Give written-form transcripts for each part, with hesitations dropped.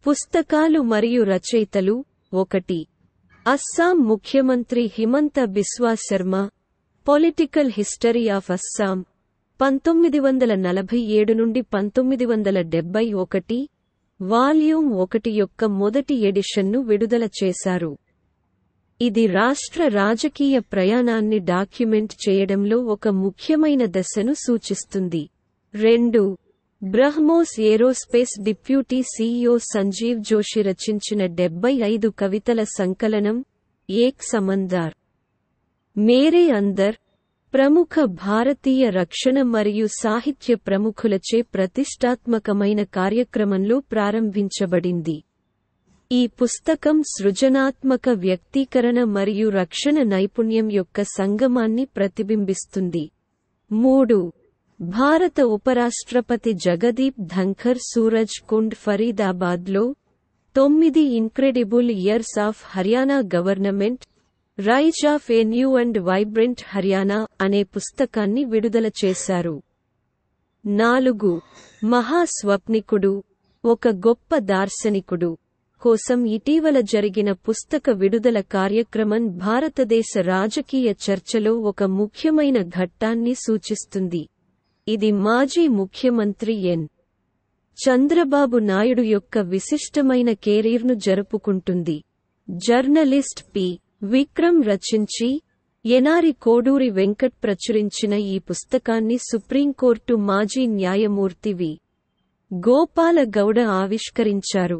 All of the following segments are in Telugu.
పుస్తకాలు మరియు రచయితలు 1. అస్సాం ముఖ్యమంత్రి Himanta Biswa Sharma, political history of Assam, 1947 నుండి 1971, వాల్యూమ్ 1 యొక్క మొదటి ఎడిషన్ను విడుదల చేశారు. ఇది రాష్ట్ర రాజకీయ ప్రయాణాన్ని డాక్యుమెంట్ చేయడంలో ఒక ముఖ్యమైన దశను సూచిస్తుంది. 2. BrahMos aerospace deputy CEO Sanjeev Joshi రచించిన 75 కవితల సంకలనం ఏక్ సమందర్ మేరే అందర్, ప్రముఖ భారతీయ రక్షణ మరియు సాహిత్య ప్రముఖులచే ప్రతిష్టాత్మకమైన కార్యక్రమంలో ప్రారంభించబడింది. ఈ పుస్తకం సృజనాత్మక వ్యక్తీకరణ మరియు రక్షణ నైపుణ్యం యొక్క సంగమాన్ని ప్రతిబింబిస్తుంది. 3. భారత ఉపరాష్ట్రపతి జగదీప్ ధంఖర్ సూరజ్ కుండ్ ఫరీదాబాద్లో 9 incredible years of Haryana government, rise of a new and vibrant Haryana అనే పుస్తకాన్ని విడుదల చేశారు. 4. మహాస్వప్నికుడు, ఒక గొప్ప దార్శనికుడు కోసం ఇటీవల జరిగిన పుస్తక విడుదల కార్యక్రమం భారతదేశ రాజకీయ చర్చలో ఒక ముఖ్యమైన ఘట్టాన్ని సూచిస్తుంది. ఇది మాజీ ముఖ్యమంత్రి ఎన్. చంద్రబాబు నాయుడు యొక్క విశిష్టమైన కెరీర్ను జరుపుకుంటుంది. Journalist P. విక్రమ్ రచించి, ఎనారి కోడూరి వెంకట్ ప్రచురించిన ఈ పుస్తకాన్ని సుప్రీంకోర్టు మాజీ న్యాయమూర్తి వి. గోపాల గౌడ ఆవిష్కరించారు.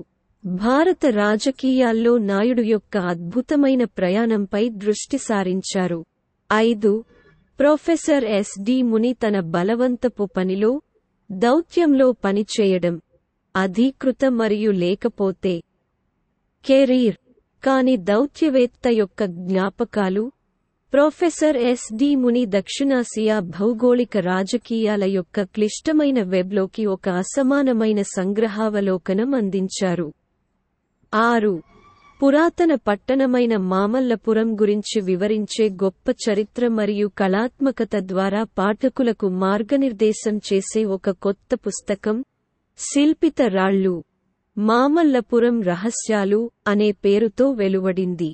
భారత రాజకీయాల్లో నాయుడు యొక్క అద్భుతమైన ప్రయాణంపై దృష్టి సారించారు. 5. Professor S. డి. ముని తన బలవంతపు పనిలో, దౌత్యంలో పనిచేయడం, అధీకృత మరియు లేకపోతే కెరీర్ కాని దౌత్యవేత్త యొక్క జ్ఞాపకాలు. Professor S. డి. ముని దక్షిణాసియా భౌగోళిక రాజకీయాల యొక్క క్లిష్టమైన వెబ్లోకి ఒక అసమానమైన సంగ్రహావలోకనం అందించారు. 6. పురాతన పట్టణమైన మామల్లపురం గురించి వివరించే గొప్ప చరిత్ర మరియు కళాత్మకత ద్వారా పాఠకులకు మార్గనిర్దేశం చేసే ఒక కొత్త పుస్తకం, శిల్పిత రాళ్ళు, మామల్లపురం రహస్యాలు అనే పేరుతో వెలువడింది.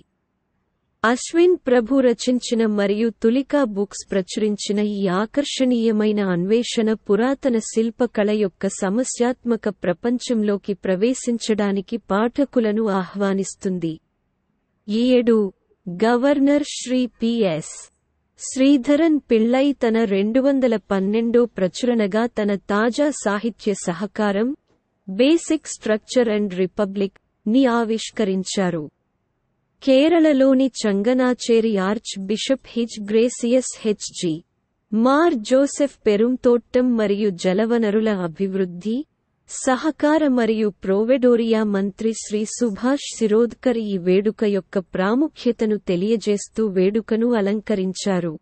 అశ్విన్ ప్రభు రచించిన మరియు తులికా బుక్స్ ప్రచురించిన ఈ ఆకర్షణీయమైన అన్వేషణ పురాతన శిల్పకళ యొక్క సమస్యాత్మక ప్రపంచంలోకి ప్రవేశించడానికి పాఠకులను ఆహ్వానిస్తుంది. 7. గవర్నర్ శ్రీ పి.ఎస్. శ్రీధరన్ పిళ్ళై తన 212 ప్రచురణగా తన తాజా సాహిత్య సహకారం, బేసిక్ స్ట్రక్చర్ అండ్ రిపబ్లిక్ ని ఆవిష్కరించారు. కేరళలోని చంగనాచేరి ఆర్చ్ బిషప్ హిజ్ గ్రేసియస్ హెచ్.జి. మార్ జోసెఫ్ పెరుంతోట్టం మరియు జలవనరుల అభివృద్ధి, సహకార మరియు ప్రోవెడోరియా మంత్రి శ్రీ సుభాష్ శిరోద్కర్ ఈ వేడుక యొక్క ప్రాముఖ్యతను తెలియజేస్తూ వేడుకను అలంకరించారు.